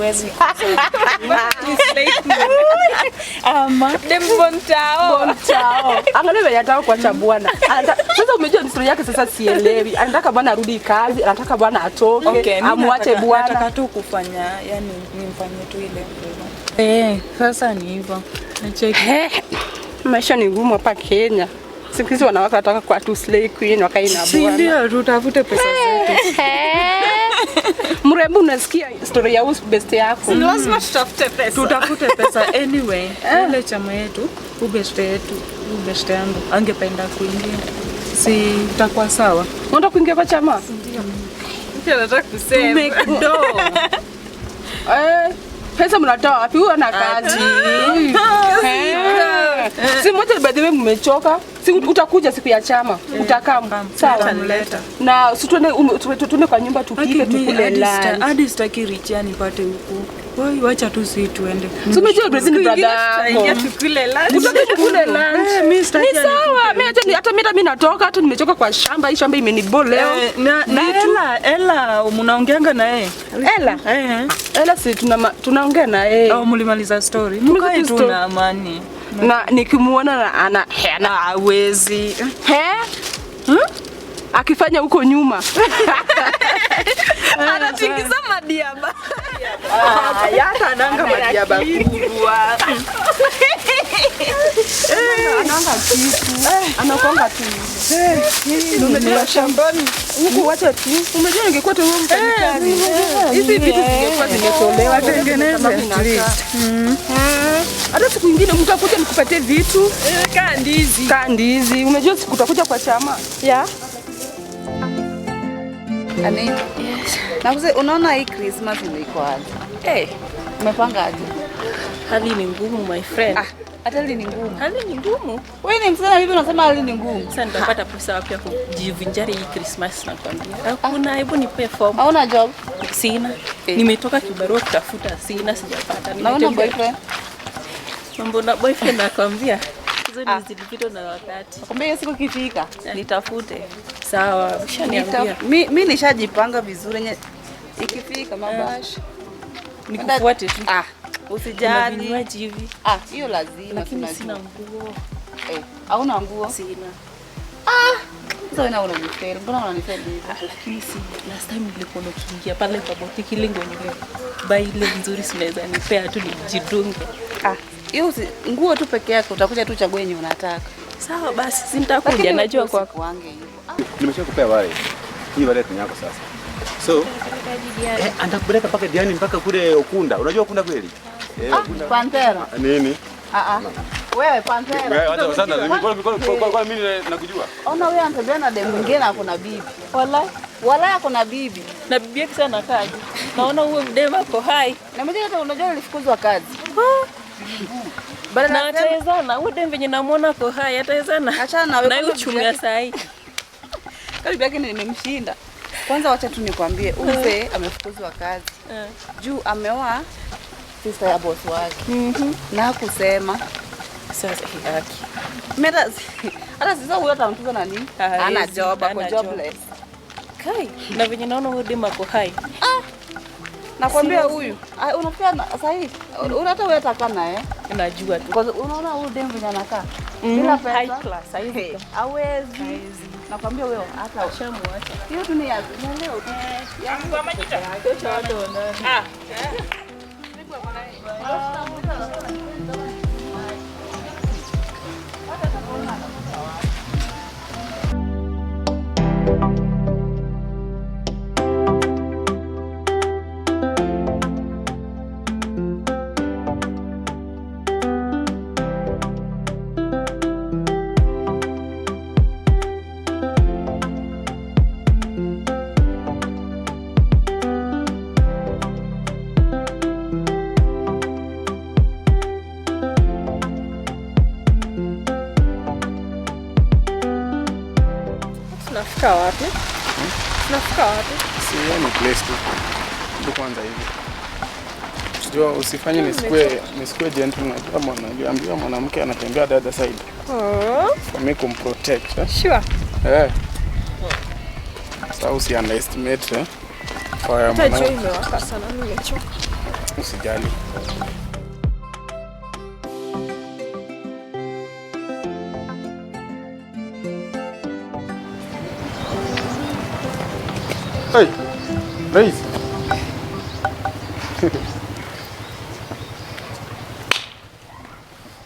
mwezi. Dembontao. Angalia vile anataka kuacha bwana. Sasa umejua ni story yake sasa sielewi. Anataka bwana arudi kazi, anataka bwana atoke, amwache bwana. Nataka tu kufanya, yani nimfanyie tu ile. Sasa ni hivyo. Nacheki. Maisha ni ngumu hapa Kenya. Siku hizi wanawake wataka kwa tu slay queen wakaina bwana. Si ndio tutafute pesa zetu. Mrembo unasikia story ya best yako. Lazima tutafute pesa. Tutafute pesa anyway. Ile chama yetu, best yangu angependa kuingia. Si utakuwa sawa? Unataka kuingia kwa chama? Ndio. Mimi nataka kusema. Pesa mnatoa wapi? Huyu ana kazi. Si moja by the way mmechoka. Si utakuja siku ya chama. Utakaa sawa nileta. Na si tuende kwa nyumba tupike tukule lunch. Hadi sitaki Richie nipate huku. Wewe wacha tu si tuende. Si umejua Brazil brother. Tutaingia tukule lunch. Utaenda tukule lunch. Mimi sitaki. Ni sawa. Hata mimi natoka hata nimechoka kwa shamba. Hii shamba imenibo leo. Na ela mnaongeanga na yeye. Ela si tunaongea na yeye. Au mlimaliza story. Mkae tu na amani. Na nikimuona ana hawezi. Akifanya huko nyuma. Anatingiza madiaba. Yata ananga madiaba kubwa. Ananga kitu. Anakonga tu. Ndio shambani. Huko wacha tu. Umejua ningekuwa tu wewe mfanyikazi. Hizi vitu zingekuwa zimetolewa tengeneza at least. Hata siku nyingine mtakuja nikupatie vitu. Kandizi. Umejua siku utakuja kwa chama. Ani? Yes. Na kuse unaona hii Christmas ndio iko aje? Umepanga aje? Hali ni ngumu my friend. Hata hali ni ngumu. Hali ni ngumu. Wewe ni msana hivi unasema hali ni ngumu. Sasa nitapata pesa wapi ya kujivinjari hii Christmas na kwambia. Hakuna, hebu nipe form. Hauna job? Sina. Nimetoka kibarua kutafuta, sina sijapata. Naona boyfriend. Mambo na boyfriend nakwambia. Hizo ni zilipita na wakati. Nakwambia siku kifika nitafute. Sawa, ushaniambia. Mimi nishajipanga vizuri ikifika mabashi. Nikufuate tu. Usijali. Vinywaji hivi. Hiyo lazima. Lakini sina nguo. Hauna nguo? Sina. Sasa unanifeli. Mbona unanifeli hivi? Lakini si last time nilikuwa nikiingia pale kwa boutique ile ngoni buy ile nzuri sinaweza nipea tu nijidunge. Hiyo nguo tu peke yake utakuja tu chague yenye unataka. Sawa basi, si nitakuja najua kwako. Nimeshakupea wale. Hii wale ni yako sasa. So, anakupeleka paka diani mpaka kule Ukunda. Unajua Ukunda kweli? Pantera. Nini? Wewe Pantera. Wewe hata sana kwa mimi nakujua. Ona wewe anatembea na demu mwingine akona bibi. Wala akona bibi. Na bibi yake sana kaji. Naona huyo mdema ako hai. Na mimi hata unajua nilifukuzwa kazi. Na atawezana, huyo demu venye namuona ako hai atawezana. Achana na wewe. Na hiyo chunga sahi. Karibu yake nimemshinda. Kwanza wacha tu nikwambie, mzee amefukuzwa kazi. Juu ameoa sister ya boss wake. Na kusema sasa haki. Mera hata sasa huyo atamtuza nani? Ana job, ako jobless. Kai, na venye naona huyo demu ako hai. Nakwambia huyu. Unafika sasa hivi. Unataka wewe taka naye. Unajua tu. Kwa unaona huyu demu venye anakaa. Bila pesa. High class hivi. Hawezi. Nakwambia wewe hata ushamwacha. Hiyo dunia leo. Kwa majita. Kesho watu wanaona. Tunafika wapi? Si ni place tu. Ndio kwanza hivi. Sio usifanye nisikue gentle na kama mwanajua mwanamke anatembea the other side. For me kumprotect. Sure. Sasa usi underestimate fire mwanangu. Tajua imewaka sana nimechoka. Usijali. Hey, Rais.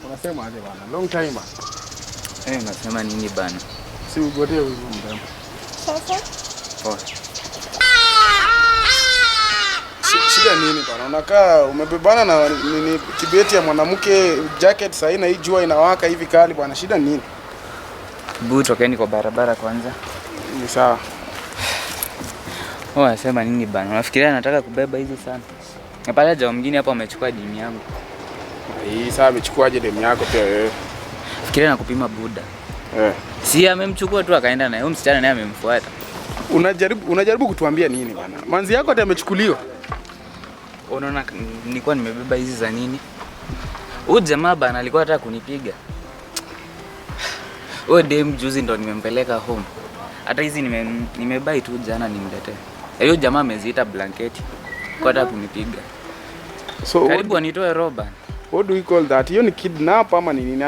Unasema aje bana? Long time bana. Nasema nini bana? Si ugote huyu mrembo. Sasa? Poa. Shida nini bana? Unakaa umebebana na nini kibeti ya mwanamke, jacket sasa na hii jua inawaka hivi kali bana. Shida nini? Tokeni kwa barabara kwanza. Ni sawa. Nasema nini bana? Unafikiria nataka kubeba hizi sana? Na pale jao mwingine hapo amechukua demu yangu. Hii saa amechukuaje demu yako pia wewe? Fikiria na kupima buda. Si amemchukua tu akaenda naye. Huyo msichana naye amemfuata. Unajaribu kutuambia nini bana? Manzi yako ati amechukuliwa. Unaona nilikuwa nimebeba hizi za nini? Huyu jamaa bana alikuwa anataka kunipiga. Huyo demu juzi ndo nimempeleka home. Hata hizi nimebai tu jana nimletee. Hiyo jamaa ameziita blanketi. Kwa anataka kunipiga. So karibu anitoe roba. What do we call that? Hiyo ni kidnap ama ni nini?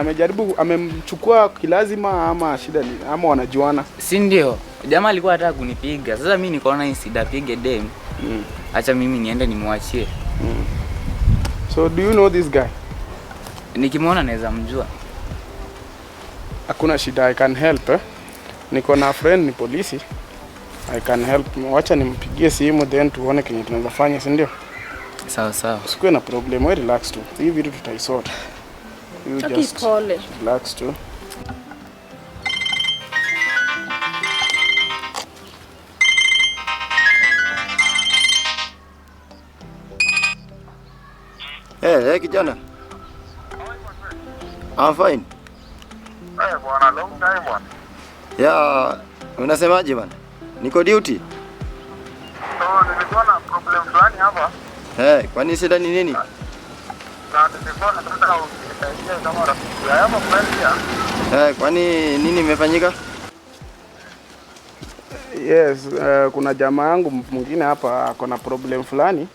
Amemchukua kilazima ama shida nini? Ama wanajuana? Si ndio? Jamaa alikuwa anataka kunipiga. Sasa mimi nikaona nisidapige dem. Acha mimi niende nimwachie. So do you know this guy? Nikimwona naweza mjua. Hakuna shida, I can help. Niko na friend ni polisi. I can help. Wacha nimpigie simu then tuone kile tunaweza fanya, si ndio? Sawa. Usikue na problem, wewe relax tu. Hii vitu tutaisort. You just pole. Relax tu. Hey, kijana. I'm fine. Bwana, long time bwana. Ya, unasemaje bwana? Niko duty. So, nilikuwa na problem fulani hapa. Kwani shida ni nini? Na nilikuwa nataka unisaidie kama rafiki yangu friend. Kwani nini imefanyika? Yes, kuna jamaa yangu mwingine hapa ako na problem fulani.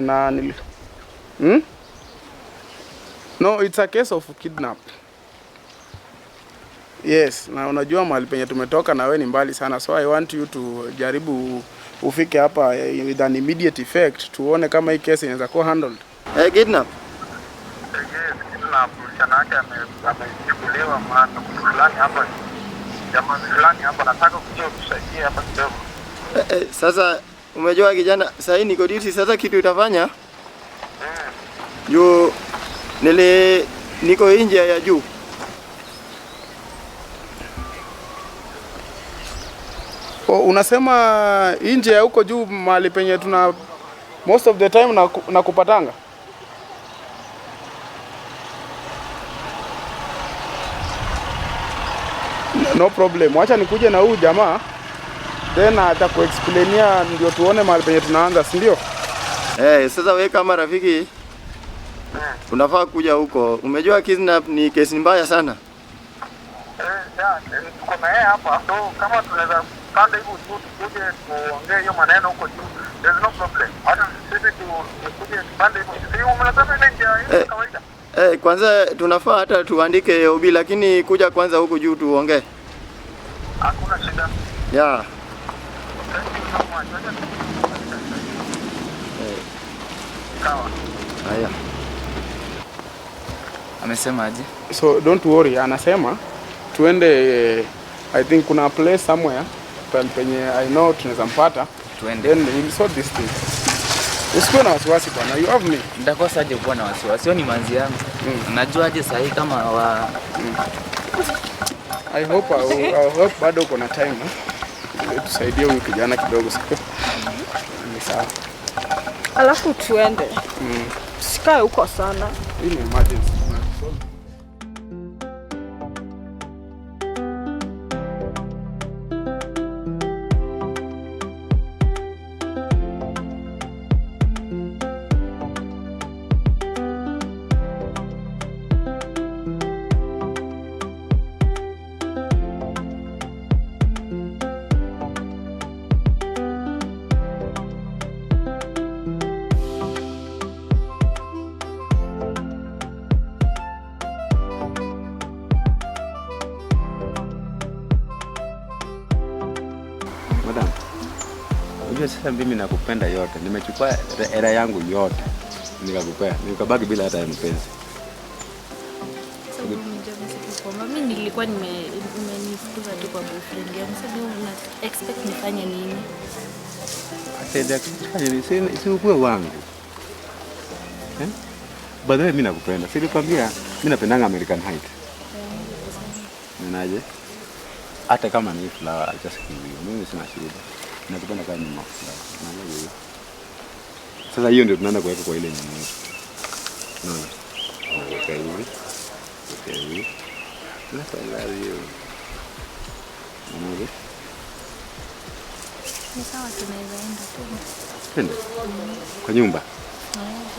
Na No, it's a case of kidnap. Yes, na unajua mahali penye tumetoka na wewe ni mbali sana. So I want you to jaribu ufike hapa with an immediate effect tuone kama hii case inaweza kuwa handled. Kidnap? Yes, kidnap. Msichana wake amechukuliwa maana mtu fulani hapa. Jamaa fulani hapa nataka kuja kusaidia hapa kidogo. Sasa umejua kijana, sasa hii niko duty, sasa kitu utafanya? Niko nje ya juu. Unasema nje ya huko juu mahali penye tuna most of the time na kupatanga? No problem. Wacha nikuje na huyu jamaa then atakuexplainia ndio tuone mahali penye tunaanza, si ndio? Sasa wewe kama rafiki unafaa kuja huko. Umejua kidnap ni kesi mbaya sana. Tuko na yeye hapa. So kama tunaweza panda hivi tuje tuongee hiyo maneno huko juu. There's no problem. Hata sisi tukuje panda hivi. Sio mnasema ile njia kawaida. Kwanza tunafaa hata tuandike OB lakini kuja kwanza huko juu tuongee. Hakuna shida. Yeah. Sawa. Haya. Amesema aje? So don't worry, anasema tuende I think kuna place somewhere penye I know tunaweza mpata. Tuende. Then we'll sort this thing. Usikuwe na wasiwasi bwana, you have me. Nitakosa aje kuwa na wasiwasi? Sio ni manzi yangu. Najua aje sahi kama I hope bado uko na time. Tusaidie huyu kijana kidogo sio? Ni sawa. Alafu tuende. Sikae huko sana. Hii ni emergency. Madam. Unajua sasa mimi nakupenda yote. Nimechukua era yangu yote. Nikakupea. Nikabaki bila hata ya mpenzi. Mimi nilikuwa nimenifukuza tu kwa boyfriend yangu. Sasa una expect nifanye nini? Atenda kufanya si ukue wangu. Baadaye mimi nakupenda. Si nilikwambia mimi napendanga American Height. Ninaje? Hata kama ni flower just kill you. Mimi sina shida. Nakupenda kama mama flower. Unaelewa hiyo? Sasa hiyo ndio tunaenda kuweka kwa ile nyumba yetu. Unaona? Okay, hivi. Okay, hivi. I love you. Unaona? Ni sawa, tunaweza enda tu. Twende. Kwa nyumba.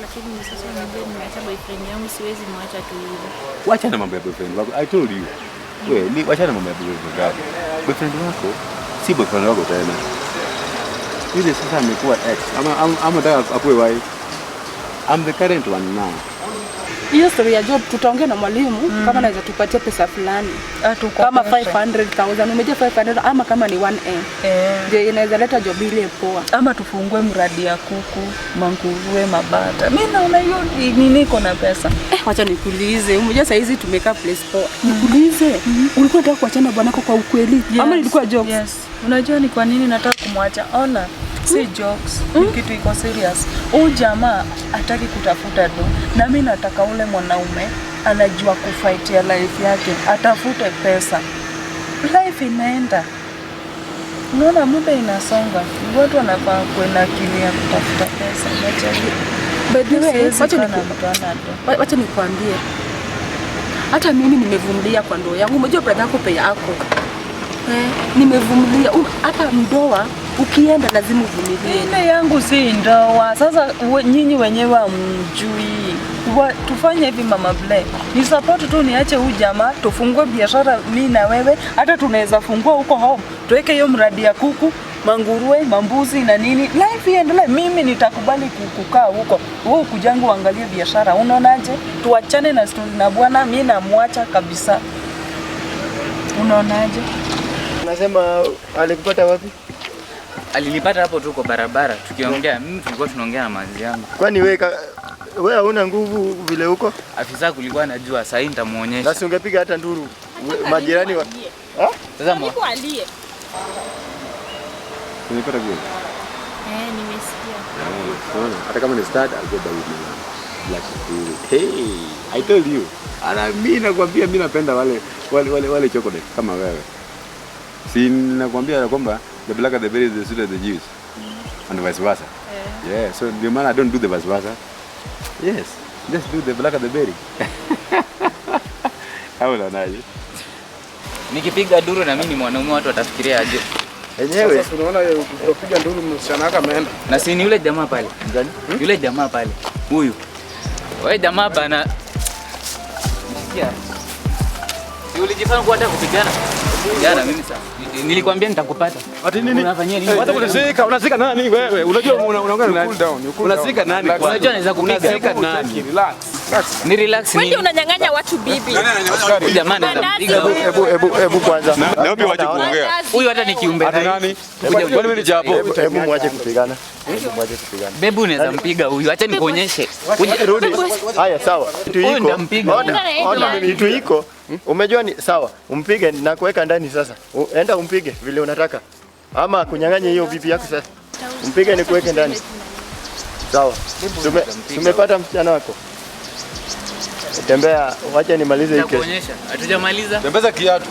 Lakini sasa nimeacha boyfriend yangu, siwezi mwacha tu hivyo. Wacha na mambo ya boyfriend wako. I told you. Wewe, wacha na mambo ya boyfriend wako. Boyfriend wako si boyfriend wako tena. Yule sasa amekuwa ex. Ama nataka akuwe wife. I'm the current one now. Hiyo story ya job tutaongea na mwalimu kama anaweza tupatie pesa fulani. Kama 500,000, umejia 500 ama kama ni 1M. Ndio inaweza leta job ile poa. Ama tufungue mradi ya kuku, manguruwe, mabata. Mimi naona hiyo niko na pesa. Wacha nikuulize, umejia saa hizi tumekaa place poa. Nikuulize, ulikuwa unataka kuachana bwanako kwa ukweli ama ilikuwa jokes? Yes. Unajua ni kwa nini nataka kumwacha? Ona, si jokes. Ni kitu iko serious. Huyu jamaa hataki kutafuta do. Na mimi nataka ule mwanaume anajua kufight ya life yake, atafute pesa. Life inaenda. Unaona muda inasonga. Watu wanafaa kwenda akili ya kutafuta pesa. By the way, wacha nikwambie. Hata mimi nimevumilia kwa ndoa yangu. Umejua brother yako pia yako. Nimevumilia. Hata ndoa ukienda lazima uvumilie. Ile yangu si ndoa. Sasa nyinyi wenyewe hamjui. Tufanye hivi Mama Blay. Ni support tu niache huyu jamaa, tufungue biashara mimi na wewe. Hata tunaweza fungua huko home. Tuweke hiyo mradi ya kuku, manguruwe, mambuzi na nini. Life iendelee. Mimi nitakubali kukaa huko. Wewe ukujangu uangalie biashara. Unaonaje? Tuachane na story na bwana, mimi namwacha kabisa. Unaonaje? Unasema alikupata wapi? Alinipata hapo tu kwa barabara tukiongea. Mimi tulikuwa tunaongea na manzi yangu. Kwani wewe huna nguvu vile huko? Afisa kulikuwa anajua, sasa nitamuonyesha. Basi ungepiga hata nduru majirani wa. Sasa Niko alie. Unipata vile? Nimesikia. Unaona? Hata kama ni start I'll go buy you black tea. Hey, I told you. Ana mimi nakwambia mimi napenda wale chocolate kama wewe. Si nakwambia kwamba the blacker the berry the sweeter the juice. And vice versa. Yeah, so the man I don't do the vice versa. Yes, just do the blacker the berry. Hapo naje. Nikipiga duru na mimi ni mwanaume, watu watafikiria aje? Enyewe sasa unaona ukipiga nduru msichana wako ameenda. Na si ni yule jamaa pale. Ndani? Yule jamaa pale. Huyu. Wewe jamaa bana. Sikia. Si ulijifanya kwa hata kupigana? Jana mimi sasa. Nilikwambia nitakupata. Ati nini? Unafanyia nini? Hata unasika nani wewe? Unajua unaongea na nani? Unasika nani? Unajua naweza kupiga. Unasika nani? Relax. Ni relax Wewe unanyang'anya watu bibi. Jamani nampiga. Hebu kwanza. Naomba waje kuongea. Huyu hata ni kiumbe Ati nani? Kwani mimi ni japo? Hebu mwache kupigana. Hebu mwache kupigana. Bebu unaweza mpiga huyu. Acha nikuonyeshe. Rudi. Haya sawa. Huyu ndampiga. Ona mimi tu iko. Umejua ni sawa. Umpige na kuweka ndani sasa. Enda umpige vile unataka. Ama kunyang'anya hiyo bibi yako sasa. Umpige ni kuweke ndani. Sawa. Tumepata msichana wako. Tembea, wacha nimalize hiki. Nakuonyesha. Hatujamaliza. Tembeza kiatu.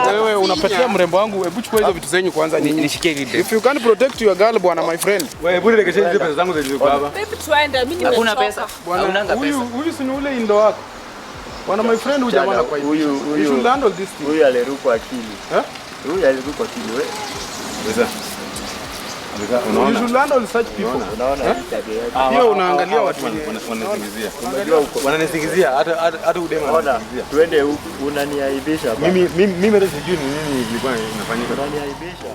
Wewe unapatia mrembo wangu, hebu chukua hizo vitu zenyu kwanza nyinyi. Nishikie hivi. If you can't protect your girl bwana my friend. Wewe budi lekesha hizo pesa zangu zilizokuwa hapa. Baby tuende, mimi nimechoka. Hakuna pesa. Bwana huyu si ni ule indo wako. Bwana my friend huyu jamaa kwa hiyo. Huyu You should handle this thing. huyu alirukwa akili. Huyu alirukwa akili wewe. Pesa. You should handle such people. Unaona Hiyo unaangalia watu wananisingizia. unajua huko. Wananisingizia hata udema Ona, wananisingizia. twende huku unaniaibisha hapa. Mimi hata sijui ni nini ilikuwa inafanyika. Unaniaibisha.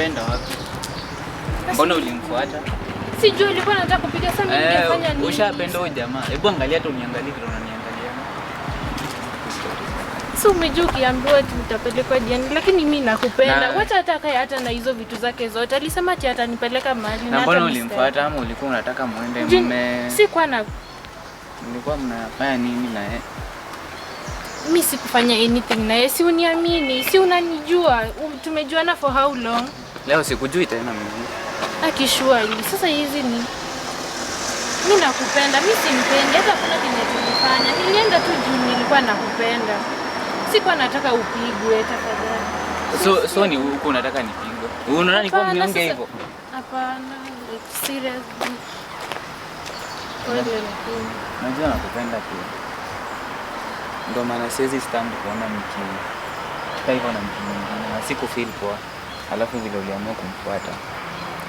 Ulimpenda wapi? Mbona ulimfuata? Sijui ulikuwa unataka kupiga sasa mimi ningefanya nini? Ushapenda huyo jamaa. Hebu angalia hata uniangalie vile unaniangalia. Si umejua ukiambiwa ati utapelekwa jiani, lakini mimi nakupenda. Wacha hata kae hata na hizo vitu zake zote. Alisema ati atanipeleka mahali na hata mbona ulimfuata ama ulikuwa unataka muende mume? Si kwa na mlikuwa mnafanya nini na yeye? Mimi sikufanya anything na yeye. Si uniamini, si unanijua. Tumejuana for how long? Leo sikujui tena mimi. Akishua hili. Sasa hizi ni mimi nakupenda, mimi simpendi hata kuna kitu tulifanya. Nilienda tu juu nilikuwa nakupenda. Sikuwa nataka upigwe tafadhali. So ni huko unataka nipigwe? Unaona nilikuwa mnyonge hivyo? Hapana, serious. Najua nakupenda pia. Ndio maana siwezi stand kuona mkini. Kwa hivyo na mtu mwingine na sikufeel poa. Alafu vile uliamua kumfuata.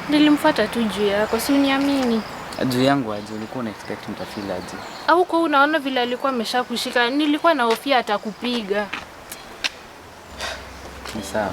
Nilimfuata tu juu yako, si uniamini? Juu yangu aje ulikuwa una expect mtafeel aje? Au kwa unaona vile alikuwa ameshakushika, nilikuwa na hofia atakupiga. Ni sawa.